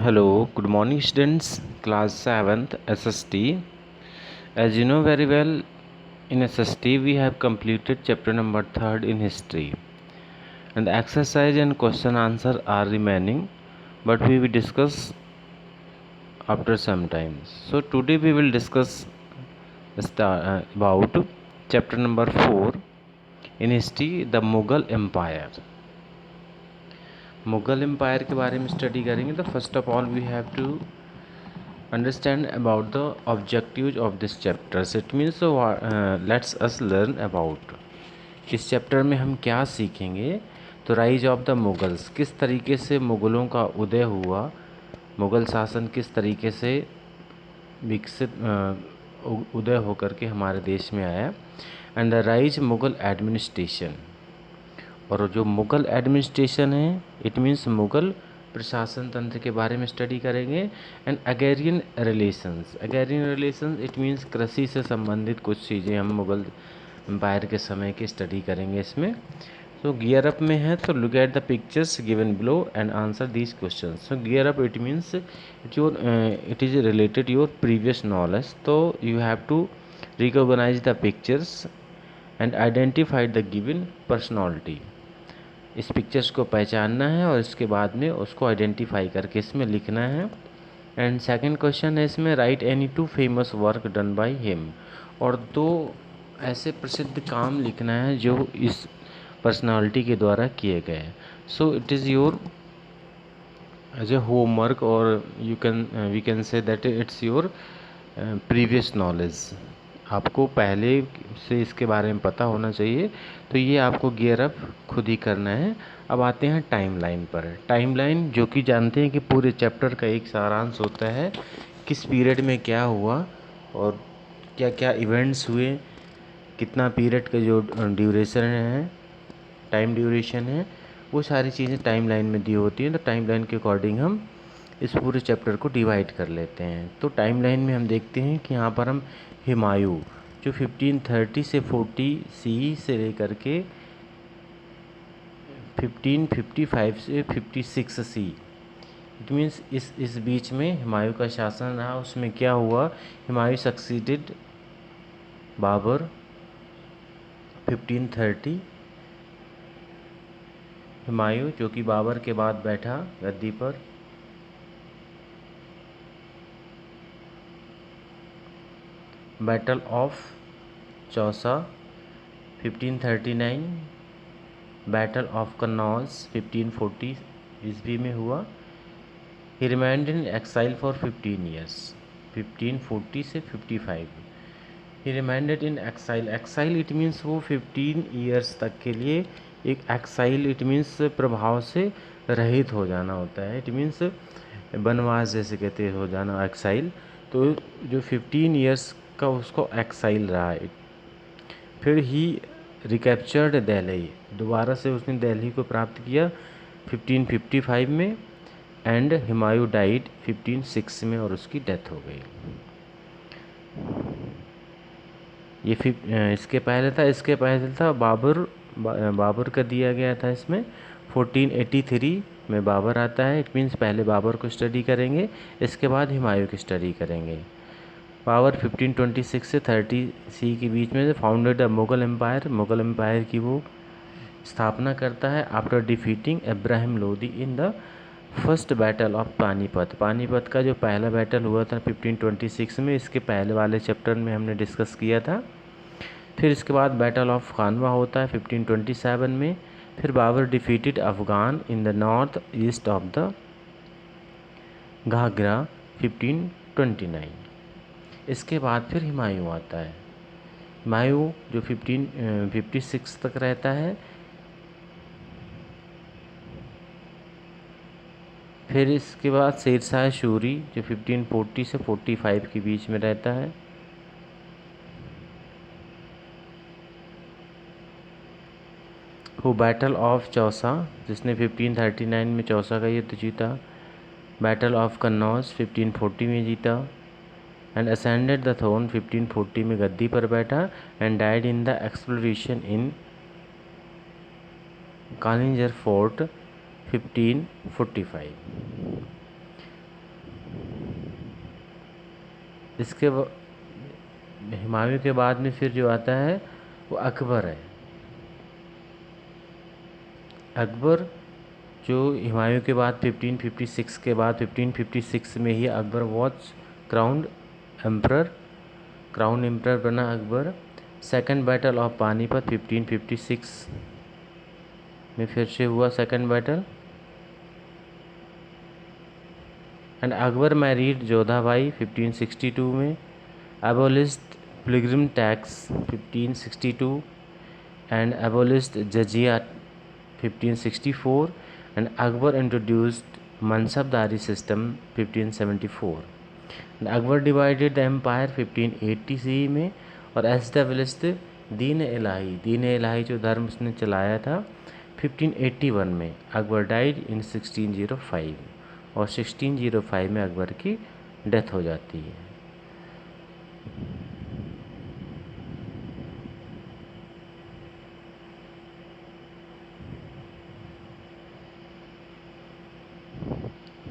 Hello, good morning students, class 7th SST. As you know very well, in SST we have completed chapter number 3rd in history, and the exercise and question answer are remaining, but we will discuss after some time. So today we will discuss about chapter number 4 in history, the Mughal Empire. Mughal empire के बारे में study करेंगे. तो first of all we have to understand about the objectives of this chapter. So it means let's us learn about इस chapter में हम क्या सीखेंगे. तो राइज ऑफ द मुगल्स, किस तरीके से मुग़लों का उदय हुआ, मुग़ल शासन किस तरीके से विकसित उदय होकर के हमारे देश में आया. And the rise Mughal administration, और जो मुग़ल एडमिनिस्ट्रेशन है इट मीन्स मुग़ल प्रशासन तंत्र के बारे में स्टडी करेंगे. एंड अगेरियन रिलेशंस इट मीन्स कृषि से संबंधित कुछ चीज़ें हम मुग़ल एम्पायर के समय की स्टडी करेंगे इसमें. सो गियर अप में है तो look at the pictures given below and answer these question. So gear up it means it is related your previous knowledge. तो you have to recognize the pictures and identify the given personality. इस pictures को पहचानना है और इसके बाद में उसको आइडेंटिफाई करके इसमें लिखना है. एंड सेकंड क्वेश्चन है इसमें right any two famous work done by him, और दो ऐसे प्रसिद्ध काम लिखना है जो इस पर्सनालिटी के द्वारा किए गए हैं. So it is your as a homework, और we can say that it's your previous knowledge. आपको पहले से इसके बारे में पता होना चाहिए. तो ये आपको गियर अप खुद ही करना है. अब आते हैं टाइमलाइन पर. टाइमलाइन जो कि जानते हैं कि पूरे चैप्टर का एक सारांश होता है, किस पीरियड में क्या हुआ और क्या क्या इवेंट्स हुए, कितना पीरियड का जो ड्यूरेशन है, टाइम ड्यूरेशन है, वो सारी चीज़ें टाइमलाइन में दी होती हैं. तो टाइमलाइन के अकॉर्डिंग हम इस पूरे चैप्टर को डिवाइड कर लेते हैं. तो टाइमलाइन में हम देखते हैं कि यहाँ पर हम हुमायूं जो 1530 से 40 सी से लेकर के 1555 से 56 सी, इट मीन्स इस बीच में हुमायूं का शासन रहा. उसमें क्या हुआ, हुमायूं सक्सीडेड बाबर 1530. हुमायूं जो कि बाबर के बाद बैठा गद्दी पर. Battle of Chausa 1539, battle of Kannauj 1540 ईस्वी में हुआ. He remained in exile for 15 years 1540 से 55. He remained in exile. Exile it means वो 15 ईयर्स तक के लिए एक एक्साइल इट मीन्स प्रभाव से रहित हो जाना होता है. इट मीन्स वनवास जैसे कहते हो जाना एक्साइल. तो जो 15 ईयर्स का उसको एक्साइल रहा है. फिर ही रिकैप्चर्ड दिल्ली, दोबारा से उसने दिल्ली को प्राप्त किया 1555 में. एंड हुमायूं डाइड 1506 में और उसकी डेथ हो गई. ये इसके पहले था बाबर का दिया गया था. इसमें 1483 में बाबर आता है. इट मीन्स पहले बाबर को स्टडी करेंगे, इसके बाद हुमायूं की स्टडी करेंगे. बाबर 1526 से 30 सी के बीच में founded the Mughal empire. Mughal empire की वो स्थापना करता है after defeating Ibrahim Lodi in the first battle of Panipat. Panipat का जो पहला बैटल हुआ था 1526 में, इसके पहले वाले चैप्टर में हमने डिस्कस किया था. फिर इसके बाद बैटल ऑफ खानवा होता है 1527 में. फिर Babur defeated Afghan in the north east of the Ghaghra 1529. इसके बाद फिर हुमायूं आता है. हुमायूं जो 1556 तक रहता है. फिर इसके बाद शेरशाह सूरी जो 1540 से 45 के बीच में रहता है. वो बैटल ऑफ चौसा जिसने 1539 में चौसा का युद्ध जीता. बैटल ऑफ कन्नौज 1540 में जीता. एंड असेंडेड द थ्रोन 1540 में गद्दी पर बैठा. And died in the exploration in Kalinjar fort 1545. इसके हुमायूं के बाद में फिर जो आता है वो अकबर है। अकबर जो हुमायूं के बाद 1556 के बाद 1556 में ही अकबर वॉज क्राउन एम्परर बना Akbar. Second battle of Panipat 1556 में फिर से हुआ second battle. And Akbar married Jodhabai 1562 में। Abolished pilgrim tax 1562 and abolished jizya 1564 and Akbar introduced mansabdari system 1574 and Akbar divided the empire 1580 C में और एस्टेब्लिश्ड दीन इलाही जो धर्म उसने चलाया था 1581 में। अकबर डाइड इन 1605 और 1605 में अकबर की डेथ हो जाती है।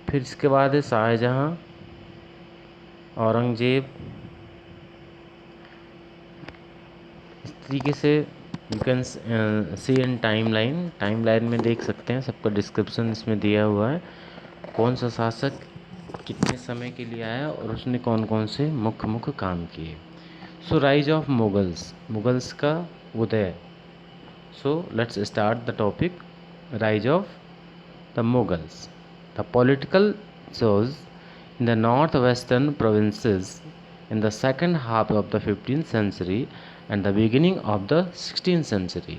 फिर इसके बाद है शाहजहाँ, औरंगजेब। इस तरीके से you can see in timeline में देख सकते हैं, सबका डिस्क्रिप्शन इसमें दिया हुआ है, कौन सा शासक कितने समय के लिए आया और उसने कौन कौन से मुख्य काम किए। सो राइज ऑफ मुगल्स का उदय। So let's start the topic rise of the Mughals. The political source in the northwestern provinces in the second half of the 15th century and the beginning of the 16th century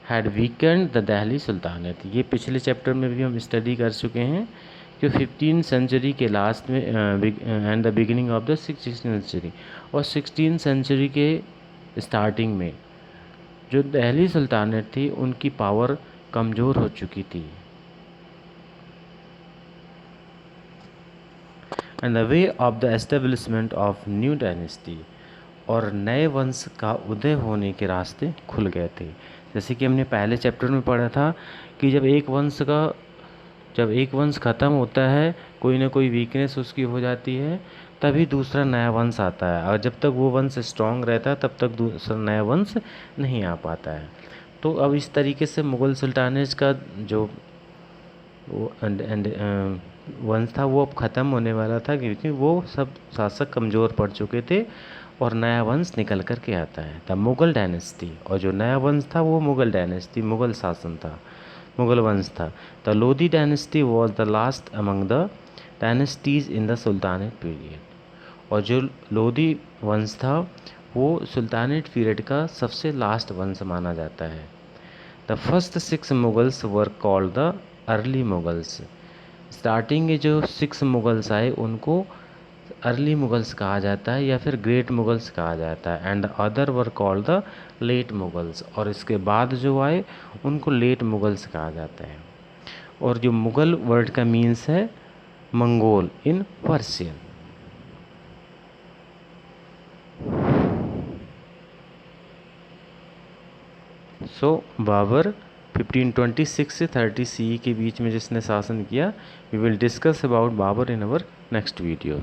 had weakened the Delhi Sultanate। ये पिछले chapter में भी हम study कर चुके हैं कि 15th century के लास्ट में and the beginning of the 16th century और 16th सेंचुरी के स्टार्टिंग में जो दिल्ली सुल्तानेट थी उनकी पावर कमज़ोर हो चुकी थी। And the way of the establishment of new dynasty और नए वंश का उदय होने के रास्ते खुल गए थे। जैसे कि हमने पहले चैप्टर में पढ़ा था कि जब एक वंश ख़त्म होता है, कोई ना कोई वीकनेस उसकी हो जाती है, तभी दूसरा नया वंश आता है, और जब तक वो वंश स्ट्रांग रहता है तब तक दूसरा नया वंश नहीं आ पाता है। तो अब इस तरीके से मुग़ल सुल्तानेट का जो वंश था वो अब ख़त्म होने वाला था, क्योंकि वो सब शासक कमज़ोर पड़ चुके थे और नया वंश निकल कर के आता है द मुग़ल डायनेस्टी। और जो नया वंश था वो मुग़ल डायनेस्टी, मुग़ल शासन था, मुग़ल वंश था। The Lodhi dynasty was the last among the dynasties in the sultanate period. और जो लोधी वंश था वो सुल्तानेट पीरियड का सबसे लास्ट वंश माना जाता है। The first 6 Mughals were called the early Mughals. Starting के जो 6 मुगल्स आए उनको अर्ली मुगल्स कहा जाता है या फिर ग्रेट मुगल्स कहा जाता है। And other were called the late Mughals, और इसके बाद जो आए उनको लेट मुगल्स कहा जाता है। और जो मुग़ल वर्ड का मीन्स है मंगोल इन पर्शियन। सो बाबर 1526 से 30 CE के बीच में जिसने शासन किया, we will discuss about Babur in our next video.